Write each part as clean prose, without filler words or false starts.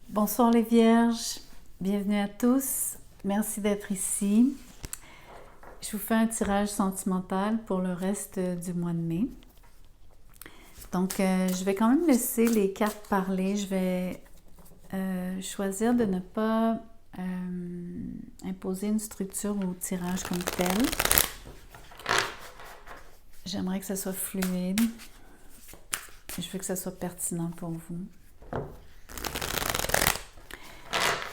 Bonsoir les vierges, bienvenue à tous, merci d'être ici. Je vous fais un tirage sentimental pour le reste du mois de mai. Donc, je vais quand même laisser les cartes parler. Je vais choisir de ne pas imposer une structure au tirage comme tel. J'aimerais que ça soit fluide. Je veux que ça soit pertinent pour vous.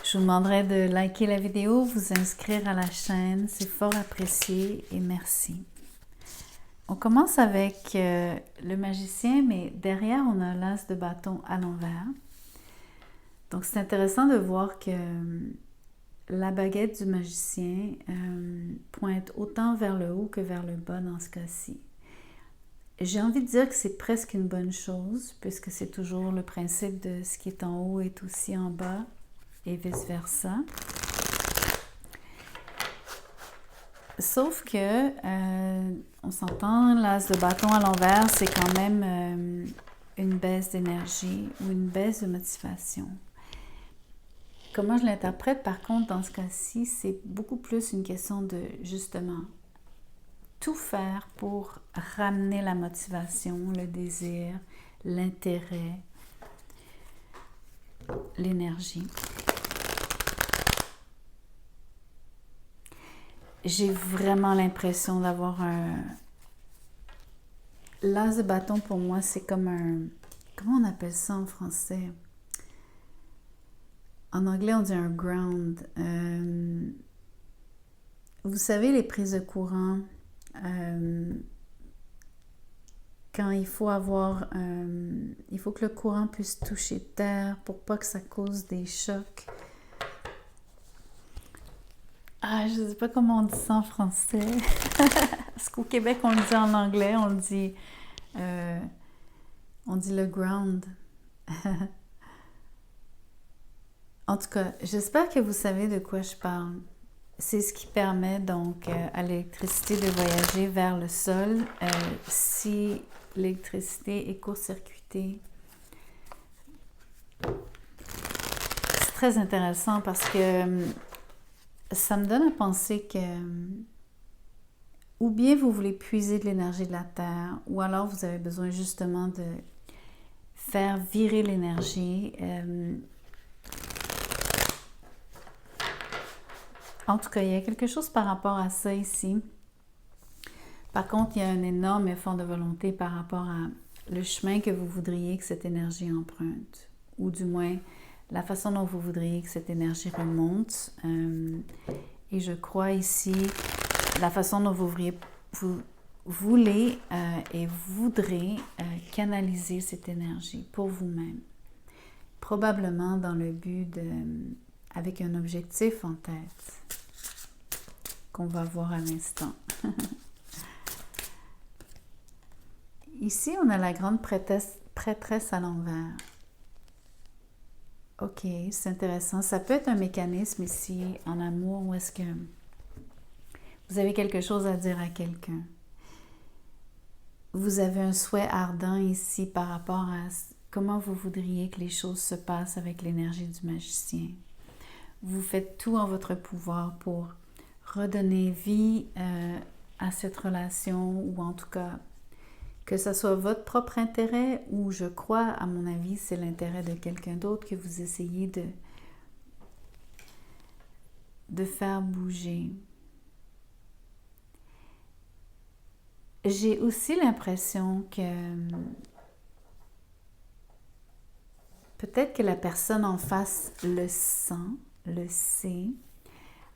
Je vous demanderai de liker la vidéo, vous inscrire à la chaîne, c'est fort apprécié et merci. On commence avec le magicien, mais derrière on a l'as de bâton à l'envers. Donc c'est intéressant de voir que la baguette du magicien pointe autant vers le haut que vers le bas dans ce cas-ci. J'ai envie de dire que c'est presque une bonne chose, puisque c'est toujours le principe de ce qui est en haut est aussi en bas, et vice-versa. Sauf que, on s'entend, l'as de bâton à l'envers, c'est quand même une baisse d'énergie ou une baisse de motivation. Comment je l'interprète, par contre, dans ce cas-ci, c'est beaucoup plus une question de, justement, tout faire pour ramener la motivation, le désir, l'intérêt, l'énergie. J'ai vraiment l'impression d'avoir un... L'as de bâton, pour moi, c'est comme un... Comment on appelle ça en français? En anglais, on dit un ground. Vous savez, les prises de courant, quand il faut avoir... il faut que le courant puisse toucher terre pour pas que ça cause des chocs. Ah, je ne sais pas comment on dit ça en français. Parce qu'au Québec, on le dit en anglais, on dit le ground. En tout cas, j'espère que vous savez de quoi je parle. C'est ce qui permet donc à l'électricité de voyager vers le sol si l'électricité est court-circuitée. C'est très intéressant parce que ça me donne à penser que ou bien vous voulez puiser de l'énergie de la Terre, ou alors vous avez besoin justement de faire virer l'énergie. En tout cas, il y a quelque chose par rapport à ça ici. Par contre, il y a un énorme effort de volonté par rapport à le chemin que vous voudriez que cette énergie emprunte, ou du moins la façon dont vous voudriez que cette énergie remonte. Et je crois ici, la façon dont vous voulez et voudrez canaliser cette énergie pour vous-même. Probablement dans le but de... avec un objectif en tête qu'on va voir à l'instant. Ici, on a la grande prêtresse à l'envers. Ok, c'est intéressant. Ça peut être un mécanisme ici en amour où est-ce que vous avez quelque chose à dire à quelqu'un. Vous avez un souhait ardent ici par rapport à comment vous voudriez que les choses se passent avec l'énergie du magicien. Vous faites tout en votre pouvoir pour redonner vie à cette relation, ou en tout cas que ce soit votre propre intérêt ou, je crois, à mon avis, c'est l'intérêt de quelqu'un d'autre que vous essayez de faire bouger. J'ai aussi l'impression que peut-être que la personne en face le sent, le sait.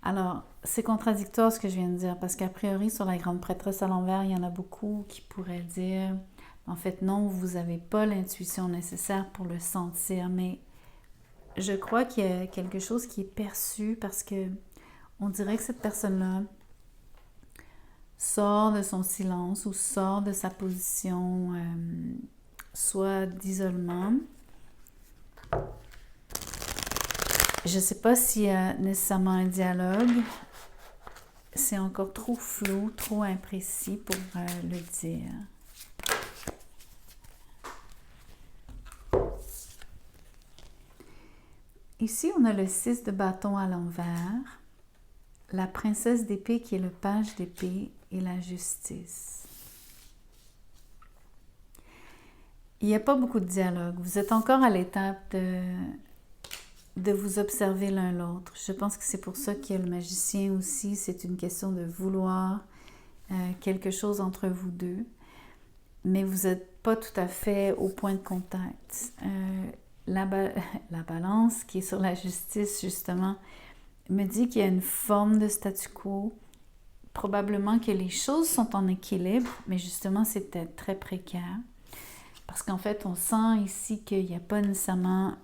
Alors, c'est contradictoire ce que je viens de dire, parce qu'a priori, sur la grande prêtresse à l'envers, il y en a beaucoup qui pourraient dire, en fait, non, vous n'avez pas l'intuition nécessaire pour le sentir, mais je crois qu'il y a quelque chose qui est perçu, parce que on dirait que cette personne-là sort de son silence ou sort de sa position, soit d'isolement. Je ne sais pas s'il y a nécessairement un dialogue. C'est encore trop flou, trop imprécis pour le dire. Ici, on a le 6 de bâton à l'envers, la princesse d'épée qui est le page d'épée et la justice. Il n'y a pas beaucoup de dialogue. Vous êtes encore à l'étape de vous observer l'un l'autre. Je pense que c'est pour ça qu'il y a le magicien aussi. C'est une question de vouloir quelque chose entre vous deux. Mais vous n'êtes pas tout à fait au point de contact. La balance qui est sur la justice, justement, me dit qu'il y a une forme de statu quo. Probablement que les choses sont en équilibre, mais justement, c'est peut-être très précaire. Parce qu'en fait, on sent ici qu'il n'y a pas nécessairement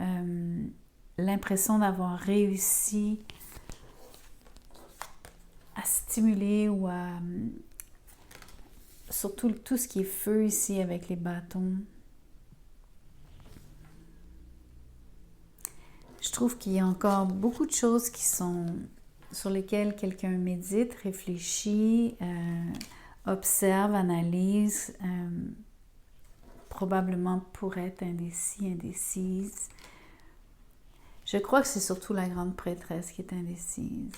l'impression d'avoir réussi à stimuler ou à... surtout tout ce qui est feu ici avec les bâtons. Je trouve qu'il y a encore beaucoup de choses qui sont sur lesquelles quelqu'un médite, réfléchit, observe, analyse, probablement pourrait être indécis, indécise. Je crois que c'est surtout la grande prêtresse qui est indécise.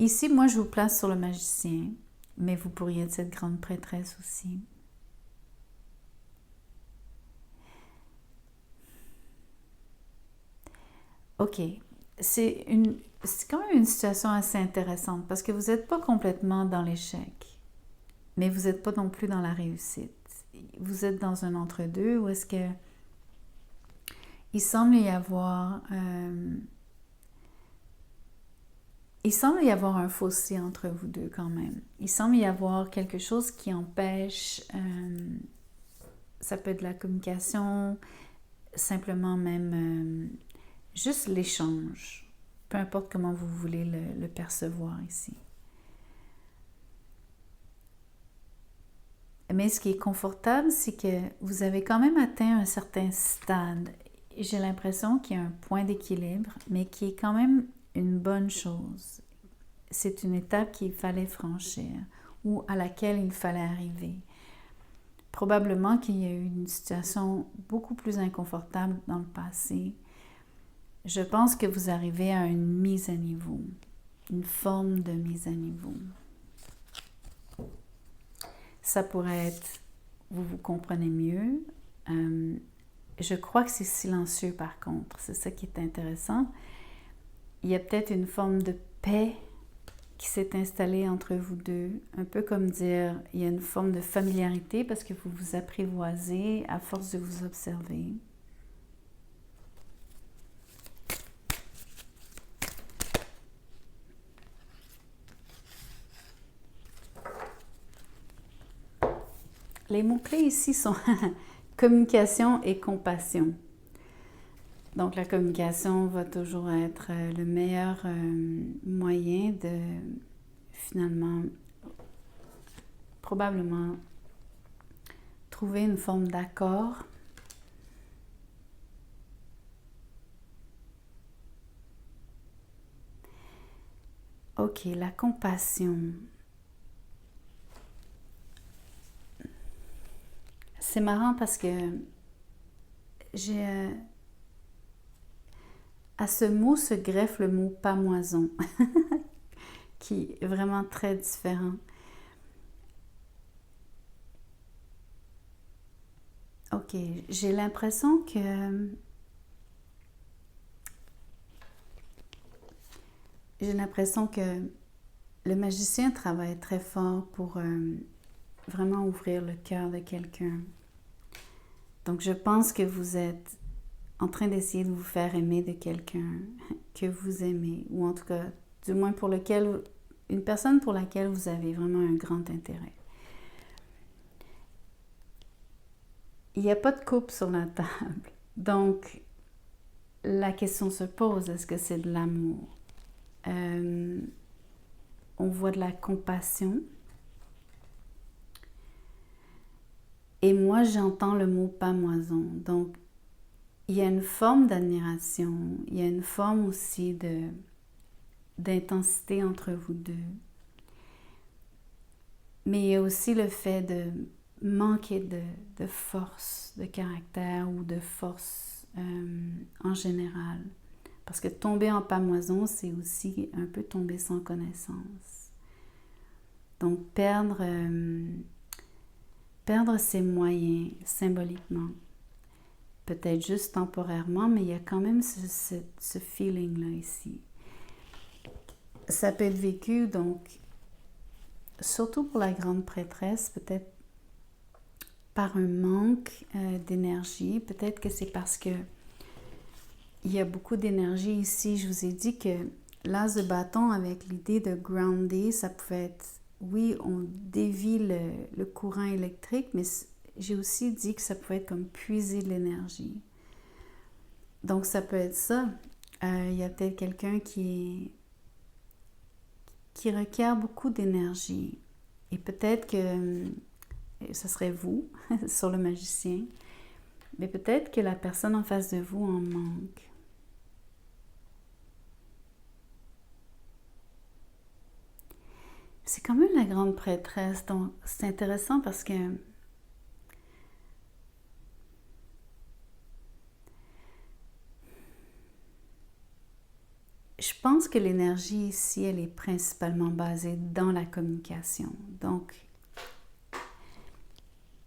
Ici, moi, je vous place sur le magicien, mais vous pourriez être cette grande prêtresse aussi. OK. C'est quand même une situation assez intéressante parce que vous n'êtes pas complètement dans l'échec, mais vous n'êtes pas non plus dans la réussite. Vous êtes dans un entre-deux où est-ce que il semble y avoir un fossé entre vous deux quand même. Il semble y avoir quelque chose qui empêche, ça peut être la communication, simplement même juste l'échange, peu importe comment vous voulez le percevoir ici. Mais ce qui est confortable, c'est que vous avez quand même atteint un certain stade. J'ai l'impression qu'il y a un point d'équilibre, mais qui est quand même une bonne chose. C'est une étape qu'il fallait franchir ou à laquelle il fallait arriver. Probablement qu'il y a eu une situation beaucoup plus inconfortable dans le passé. Je pense que vous arrivez à une mise à niveau, une forme de mise à niveau. Ça pourrait être, vous vous comprenez mieux. Je crois que c'est silencieux par contre, c'est ça qui est intéressant. Il y a peut-être une forme de paix qui s'est installée entre vous deux, un peu comme dire, il y a une forme de familiarité parce que vous vous apprivoisez à force de vous observer. Les mots-clés ici sont communication et compassion. Donc, la communication va toujours être le meilleur moyen de, finalement, probablement trouver une forme d'accord. OK, la compassion. C'est marrant parce que j'ai... à ce mot se greffe le mot pamoison, qui est vraiment très différent. OK, j'ai l'impression que... le magicien travaille très fort pour vraiment ouvrir le cœur de quelqu'un. Donc, je pense que vous êtes en train d'essayer de vous faire aimer de quelqu'un que vous aimez, ou en tout cas, du moins pour lequel, une personne pour laquelle vous avez vraiment un grand intérêt. Il n'y a pas de coupe sur la table. Donc, la question se pose, est-ce que c'est de l'amour? On voit de la compassion. Et moi, j'entends le mot pamoison. Donc, il y a une forme d'admiration, il y a une forme aussi d'intensité entre vous deux. Mais il y a aussi le fait de manquer de force de caractère ou de force en général. Parce que tomber en pamoison, c'est aussi un peu tomber sans connaissance. Donc, perdre ses moyens symboliquement. Peut-être juste temporairement, mais il y a quand même ce feeling-là ici. Ça peut être vécu, donc, surtout pour la grande prêtresse, peut-être par un manque d'énergie. Peut-être que c'est parce que il y a beaucoup d'énergie ici. Je vous ai dit que l'as de bâton avec l'idée de grounder, ça pouvait être, oui, on dévie le courant électrique, mais j'ai aussi dit que ça pouvait être comme puiser de l'énergie. Donc, ça peut être ça. Il y a peut-être quelqu'un qui requiert beaucoup d'énergie. Et peut-être que ce serait vous, sur le magicien, mais peut-être que la personne en face de vous en manque. C'est quand même la grande prêtresse, donc c'est intéressant parce que je pense que l'énergie ici, elle est principalement basée dans la communication. Donc,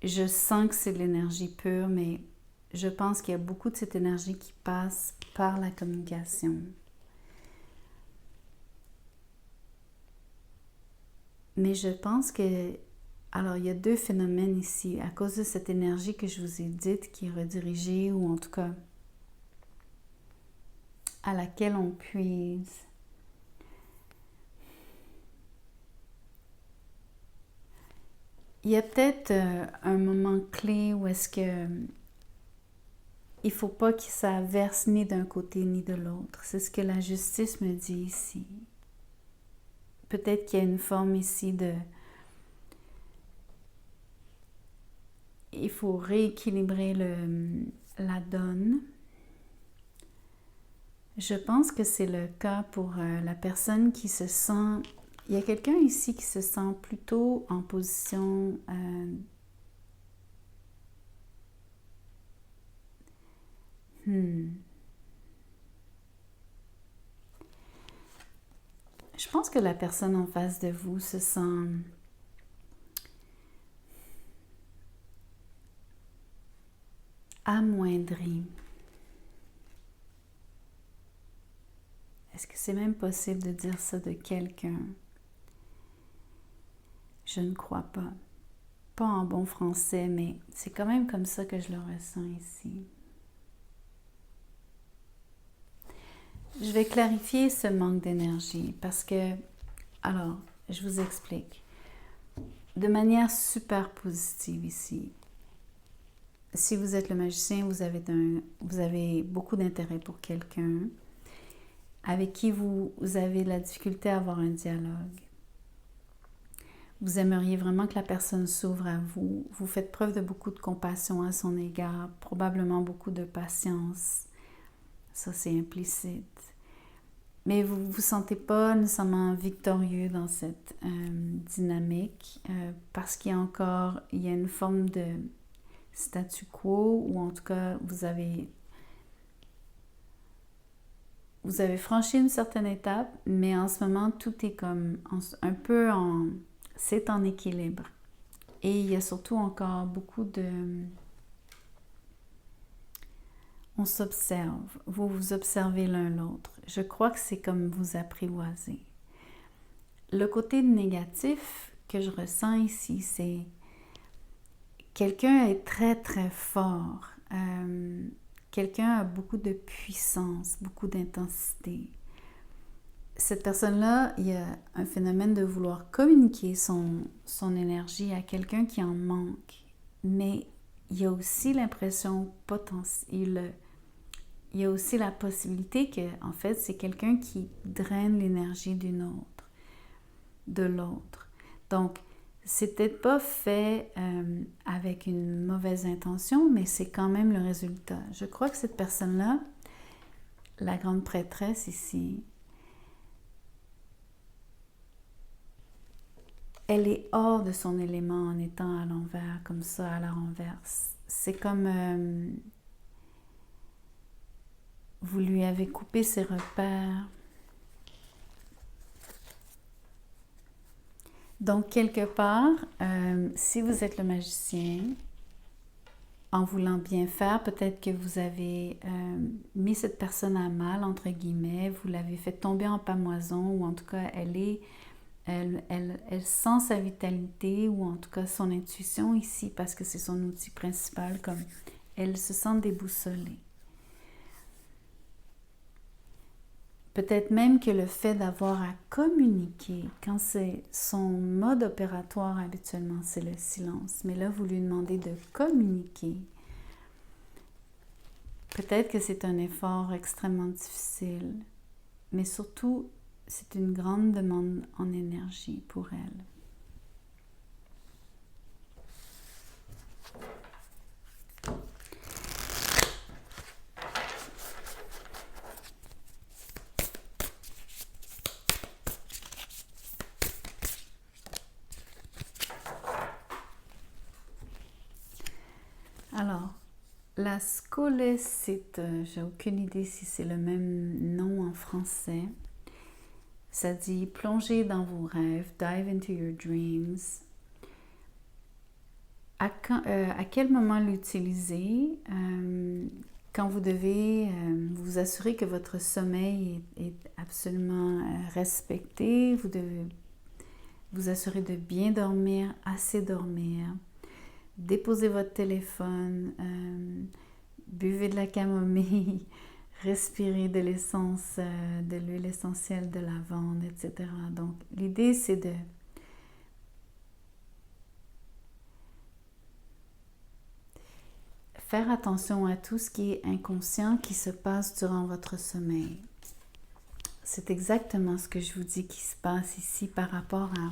je sens que c'est de l'énergie pure, mais je pense qu'il y a beaucoup de cette énergie qui passe par la communication. Mais je pense que, alors il y a deux phénomènes ici, à cause de cette énergie que je vous ai dite, qui est redirigée, ou en tout cas à laquelle on puise. Il y a peut-être un moment clé où est-ce que il ne faut pas que ça verse ni d'un côté ni de l'autre. C'est ce que la justice me dit ici. Peut-être qu'il y a une forme ici de... Il faut rééquilibrer la donne. Je pense que c'est le cas pour la personne qui se sent... Il y a quelqu'un ici qui se sent plutôt en position... Je pense que la personne en face de vous se sent amoindrie. Est-ce que c'est même possible de dire ça de quelqu'un? Je ne crois pas. Pas en bon français, mais c'est quand même comme ça que je le ressens ici. Je vais clarifier ce manque d'énergie parce que, alors, je vous explique. De manière super positive ici. Si vous êtes le magicien, vous avez beaucoup d'intérêt pour quelqu'un avec qui vous avez de la difficulté à avoir un dialogue. Vous aimeriez vraiment que la personne s'ouvre à vous. Vous faites preuve de beaucoup de compassion à son égard, probablement beaucoup de patience. Ça, c'est implicite. Mais vous ne vous sentez pas nécessairement victorieux dans cette dynamique parce qu'il y a une forme de statu quo, ou en tout cas, vous avez franchi une certaine étape, mais en ce moment, tout est comme un peu c'est en équilibre. Et il y a surtout encore beaucoup de... On s'observe, vous vous observez l'un l'autre. Je crois que c'est comme vous apprivoiser. Le côté négatif que je ressens ici, c'est quelqu'un est très très fort. Quelqu'un a beaucoup de puissance, beaucoup d'intensité. Cette personne-là, il y a un phénomène de vouloir communiquer son énergie à quelqu'un qui en manque. Mais il y a aussi l'impression potentielle. Il y a aussi la possibilité que, en fait, c'est quelqu'un qui draine l'énergie de l'autre. Donc, c'est peut-être pas fait avec une mauvaise intention, mais c'est quand même le résultat. Je crois que cette personne-là, la grande prêtresse ici, elle est hors de son élément en étant à l'envers, comme ça, à la renverse. C'est comme... vous lui avez coupé ses repères. Donc, quelque part, si vous êtes le magicien, en voulant bien faire, peut-être que vous avez mis cette personne à mal, entre guillemets, vous l'avez fait tomber en pamoison, ou en tout cas, elle sent sa vitalité, ou en tout cas son intuition ici, parce que c'est son outil principal, comme elle se sent déboussolée. Peut-être même que le fait d'avoir à communiquer, quand c'est son mode opératoire habituellement, c'est le silence. Mais là, vous lui demandez de communiquer. Peut-être que c'est un effort extrêmement difficile, mais surtout, c'est une grande demande en énergie pour elle. Alors, la scolecite, j'ai aucune idée si c'est le même nom en français. Ça dit plonger dans vos rêves, dive into your dreams. À quel moment l'utiliser? Quand vous devez vous assurer que votre sommeil est absolument respecté, vous devez vous assurer de bien dormir, assez dormir. Déposez votre téléphone, buvez de la camomille, respirez de l'essence, de l'huile essentielle de lavande, etc. Donc, l'idée, c'est de faire attention à tout ce qui est inconscient qui se passe durant votre sommeil. C'est exactement ce que je vous dis qui se passe ici par rapport à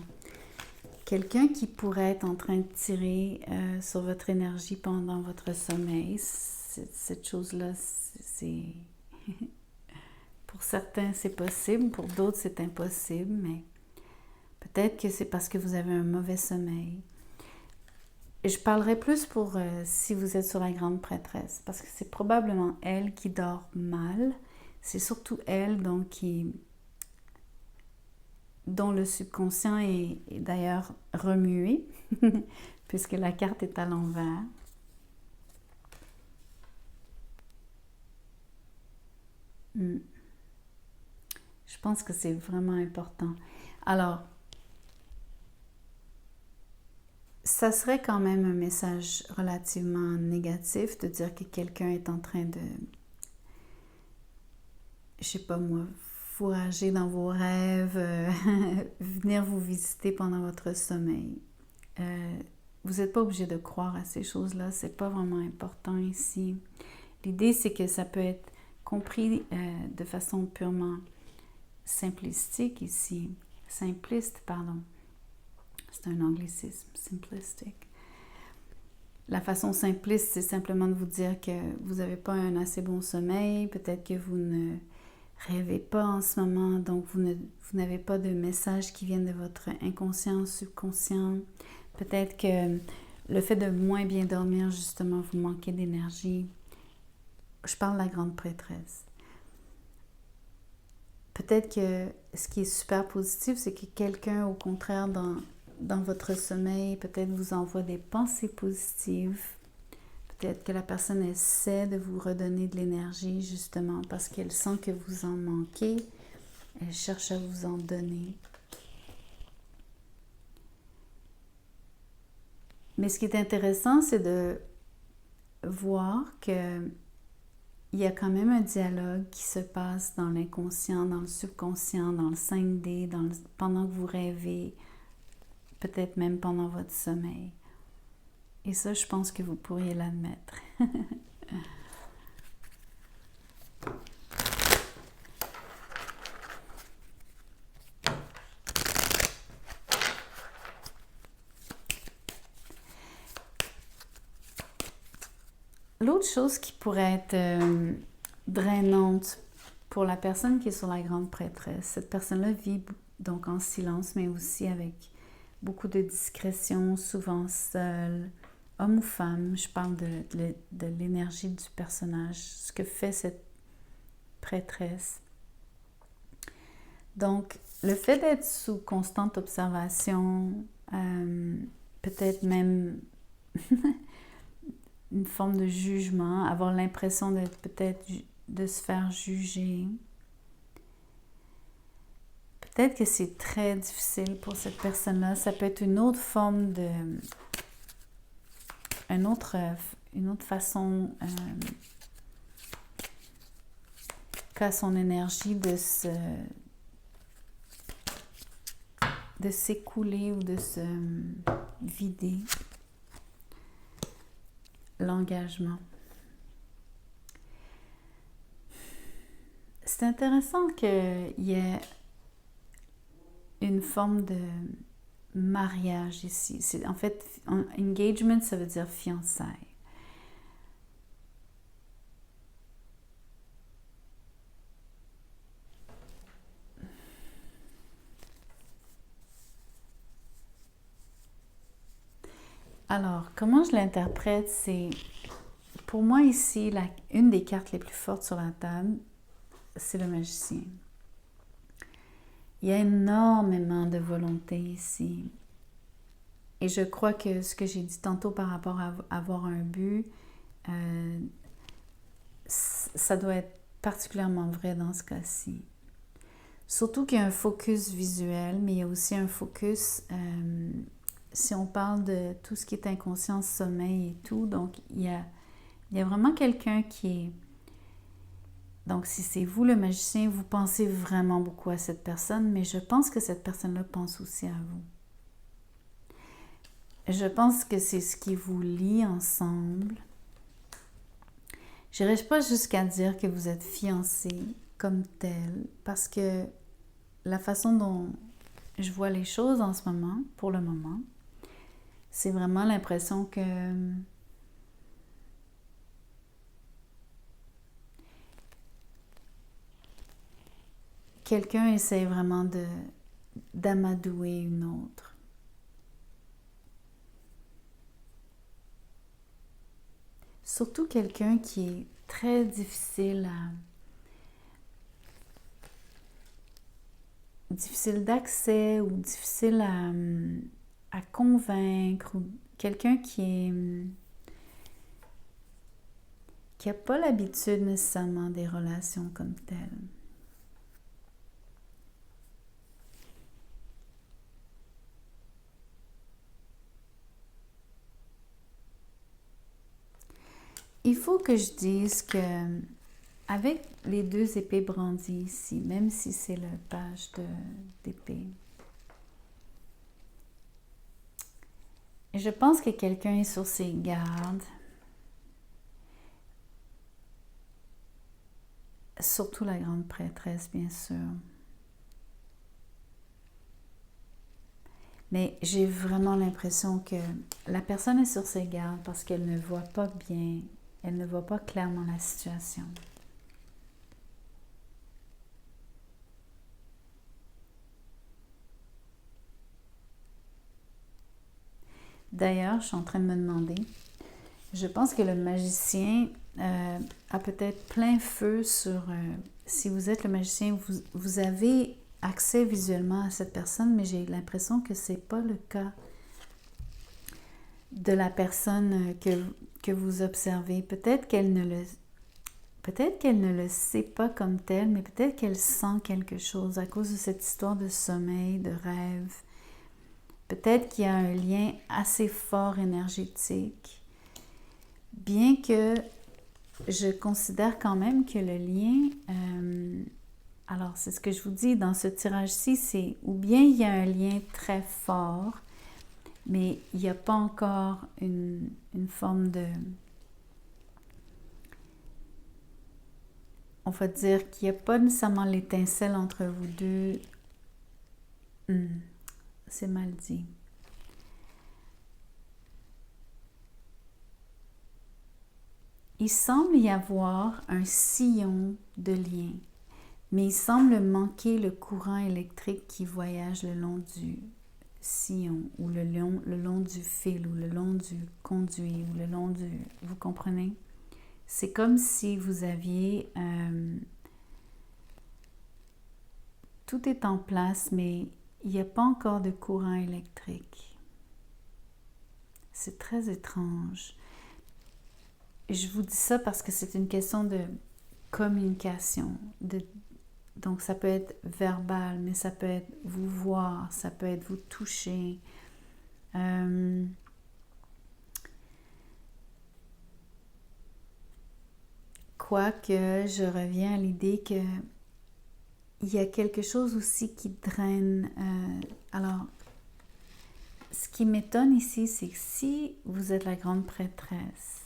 quelqu'un qui pourrait être en train de tirer sur votre énergie pendant votre sommeil. Cette chose-là, c'est... Pour certains, c'est possible, pour d'autres, c'est impossible, mais peut-être que c'est parce que vous avez un mauvais sommeil. Et je parlerai plus pour si vous êtes sur la grande prêtresse, parce que c'est probablement elle qui dort mal. C'est surtout elle donc dont le subconscient est d'ailleurs remué, puisque la carte est à l'envers. Je pense que c'est vraiment important. Alors, ça serait quand même un message relativement négatif de dire que quelqu'un est en train de, je sais pas moi, fourrager dans vos rêves, venir vous visiter pendant votre sommeil. Vous n'êtes pas obligé de croire à ces choses-là, c'est pas vraiment important ici. L'idée, c'est que ça peut être compris de façon purement simplistique ici. Simpliste, pardon. C'est un anglicisme, simplistic. La façon simpliste, c'est simplement de vous dire que vous n'avez pas un assez bon sommeil, peut-être que vous ne rêvez pas en ce moment, donc vous n'avez pas de messages qui viennent de votre inconscient, subconscient. Peut-être que le fait de moins bien dormir, justement, vous manquez d'énergie. Je parle de la grande prêtresse. Peut-être que ce qui est super positif, c'est que quelqu'un, au contraire, dans votre sommeil, peut-être vous envoie des pensées positives. Peut-être que la personne essaie de vous redonner de l'énergie, justement, parce qu'elle sent que vous en manquez. Elle cherche à vous en donner. Mais ce qui est intéressant, c'est de voir que il y a quand même un dialogue qui se passe dans l'inconscient, dans le subconscient, dans le 5D, pendant que vous rêvez, peut-être même pendant votre sommeil. Et ça, je pense que vous pourriez l'admettre. L'autre chose qui pourrait être drainante pour la personne qui est sur la grande prêtresse, cette personne-là vit donc en silence, mais aussi avec beaucoup de discrétion, souvent seule, homme ou femme. Je parle de l'énergie du personnage, ce que fait prêtresse. Donc, le fait d'être sous constante observation, peut-être même une forme de jugement, avoir l'impression d'être peut-être de se faire juger, peut-être que c'est très difficile pour cette personne-là. Ça peut être une autre forme de... une autre façon qu'a son énergie de s'écouler ou de se vider. L'engagement. C'est intéressant qu'il y ait une forme de mariage ici. En fait, engagement, ça veut dire fiançailles. Alors, comment je l'interprète, c'est... Pour moi, ici, une des cartes les plus fortes sur la table, c'est le magicien. Il y a énormément de volonté ici. Et je crois que ce que j'ai dit tantôt par rapport à avoir un but, ça doit être particulièrement vrai dans ce cas-ci. Surtout qu'il y a un focus visuel, mais il y a aussi un focus, si on parle de tout ce qui est inconscient, sommeil et tout, donc il y a vraiment quelqu'un qui est... Donc, si c'est vous le magicien, vous pensez vraiment beaucoup à cette personne, mais je pense que cette personne-là pense aussi à vous. Je pense que c'est ce qui vous lie ensemble. Je n'irai pas jusqu'à dire que vous êtes fiancés comme tel, parce que la façon dont je vois les choses en ce moment, pour le moment, c'est vraiment l'impression que quelqu'un essaie vraiment d'amadouer une autre. Surtout quelqu'un qui est très difficile d'accès ou difficile à convaincre, ou quelqu'un qui n'a pas l'habitude nécessairement des relations comme telles. Il faut que je dise que avec les deux épées brandies ici, même si c'est le page d'épée, je pense que quelqu'un est sur ses gardes, surtout la grande prêtresse, bien sûr. Mais j'ai vraiment l'impression que la personne est sur ses gardes parce qu'elle ne voit pas bien, elle ne voit pas clairement la situation. D'ailleurs, je suis en train de me demander, je pense que le magicien a peut-être plein feu sur... si vous êtes le magicien, vous avez accès visuellement à cette personne, mais j'ai l'impression que ce n'est pas le cas de la personne que vous observez. Peut-être qu'elle ne le sait pas comme tel, mais peut-être qu'elle sent quelque chose à cause de cette histoire de sommeil, de rêve. Peut-être qu'il y a un lien assez fort énergétique, bien que je considère quand même que le lien, alors c'est ce que je vous dis dans ce tirage-ci, c'est ou bien il y a un lien très fort, mais il n'y a pas encore une forme de... On va dire qu'il n'y a pas nécessairement l'étincelle entre vous deux. C'est mal dit. Il semble y avoir un sillon de lien, mais il semble manquer le courant électrique qui voyage le long du sillon, ou le long du fil, ou le long du conduit, ou le long du... Vous comprenez? C'est comme si vous aviez tout est en place, mais il n'y a pas encore de courant électrique. C'est très étrange. Je vous dis ça parce que c'est une question de communication. Donc, ça peut être verbal, mais ça peut être vous voir, ça peut être vous toucher. Quoique, je reviens à l'idée que il y a quelque chose aussi qui draine. Alors, ce qui m'étonne ici, c'est que si vous êtes la grande prêtresse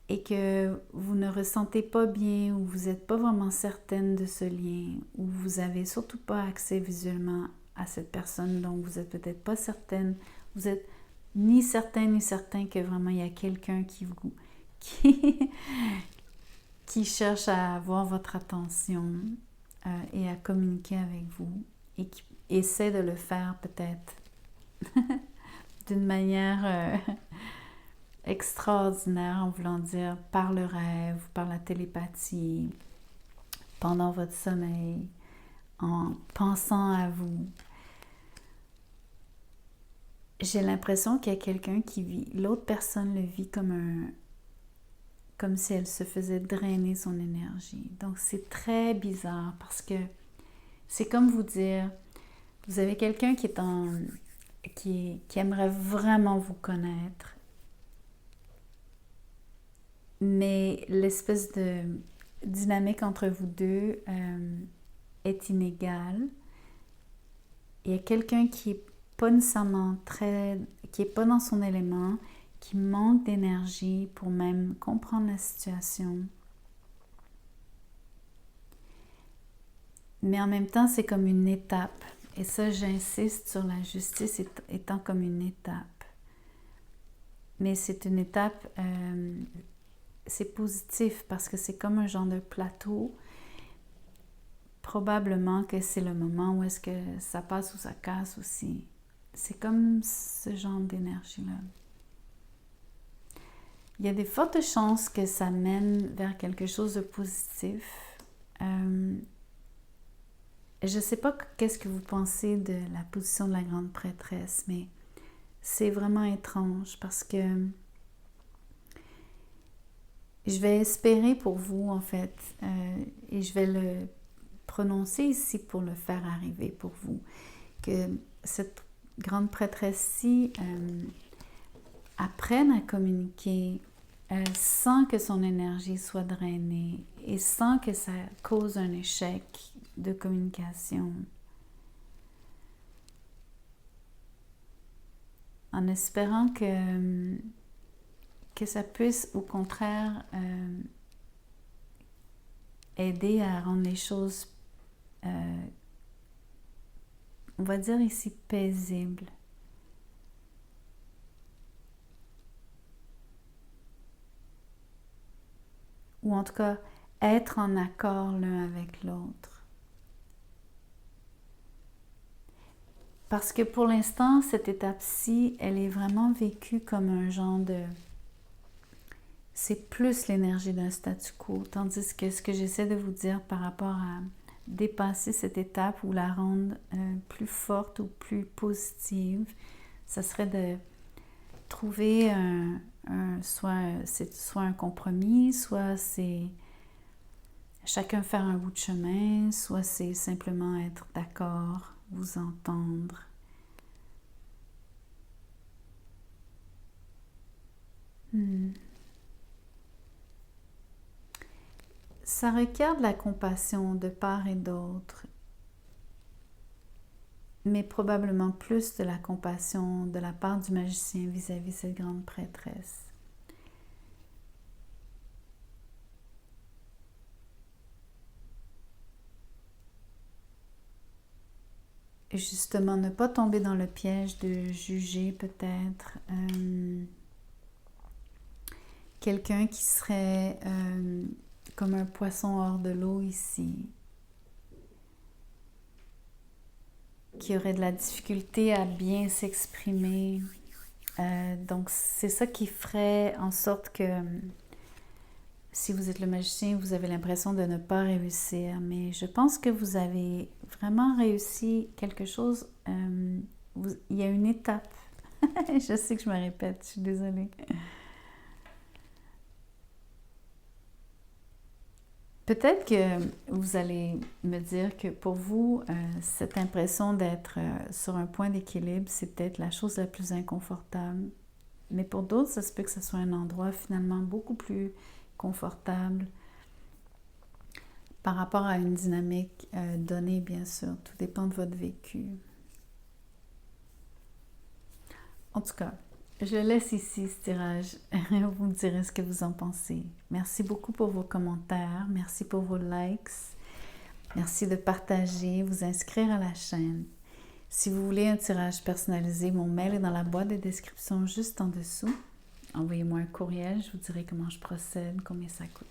et que vous ne ressentez pas bien ou vous n'êtes pas vraiment certaine de ce lien ou vous n'avez surtout pas accès visuellement à cette personne dont vous n'êtes peut-être pas certaine, vous n'êtes ni certain que vraiment il y a quelqu'un qui cherche à avoir votre attention et à communiquer avec vous et qui essaie de le faire peut-être d'une manière extraordinaire en voulant dire par le rêve, par la télépathie, pendant votre sommeil, en pensant à vous. J'ai l'impression qu'il y a quelqu'un qui vit, l'autre personne le vit comme si elle se faisait drainer son énergie. Donc c'est très bizarre parce que c'est comme vous dire, vous avez quelqu'un qui aimerait vraiment vous connaître, mais l'espèce de dynamique entre vous deux est inégale. Il y a quelqu'un qui est pas nécessairement qui est pas dans son élément, qui manque d'énergie pour même comprendre la situation. Mais en même temps, c'est comme une étape. Et ça, j'insiste sur la justice étant comme une étape. Mais c'est une étape, c'est positif parce que c'est comme un genre de plateau. Probablement que c'est le moment où est-ce que ça passe ou ça casse aussi. C'est comme ce genre d'énergie-là. Il y a des fortes chances que ça mène vers quelque chose de positif. Je ne sais pas qu'est-ce que vous pensez de la position de la grande prêtresse, mais c'est vraiment étrange parce que je vais espérer pour vous, en fait, et je vais le prononcer ici pour le faire arriver pour vous, que cette grande prêtresse-ci apprenne à communiquer sans que son énergie soit drainée et sans que ça cause un échec de communication. En espérant que ça puisse au contraire aider à rendre les choses, on va dire ici, paisibles. Ou en tout cas, être en accord l'un avec l'autre. Parce que pour l'instant, cette étape-ci, elle est vraiment vécue comme un genre de... C'est plus l'énergie d'un statu quo, tandis que ce que j'essaie de vous dire par rapport à dépasser cette étape ou la rendre plus forte ou plus positive, ça serait de trouver soit un compromis, soit c'est chacun faire un bout de chemin, soit c'est simplement être d'accord, vous entendre. Ça requiert de la compassion de part et d'autre, mais probablement plus de la compassion de la part du magicien vis-à-vis de cette grande prêtresse. Et justement, ne pas tomber dans le piège de juger peut-être quelqu'un qui serait comme un poisson hors de l'eau ici, qui aurait de la difficulté à bien s'exprimer. Donc, c'est ça qui ferait en sorte que Si vous êtes le magicien, vous avez l'impression de ne pas réussir, mais je pense que vous avez vraiment réussi quelque chose. Il y a une étape. Je sais que je me répète, je suis désolée. Peut-être que vous allez me dire que pour vous, cette impression d'être sur un point d'équilibre, c'est peut-être la chose la plus inconfortable. Mais pour d'autres, ça se peut que ce soit un endroit finalement beaucoup plus confortable par rapport à une dynamique donnée, bien sûr. Tout dépend de votre vécu. En tout cas, je laisse ici ce tirage. Vous me direz ce que vous en pensez. Merci beaucoup pour vos commentaires. Merci pour vos likes. Merci de partager, vous inscrire à la chaîne. Si vous voulez un tirage personnalisé, mon mail est dans la boîte de description juste en dessous. Envoyez-moi un courriel, je vous dirai comment je procède, combien ça coûte.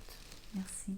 Merci.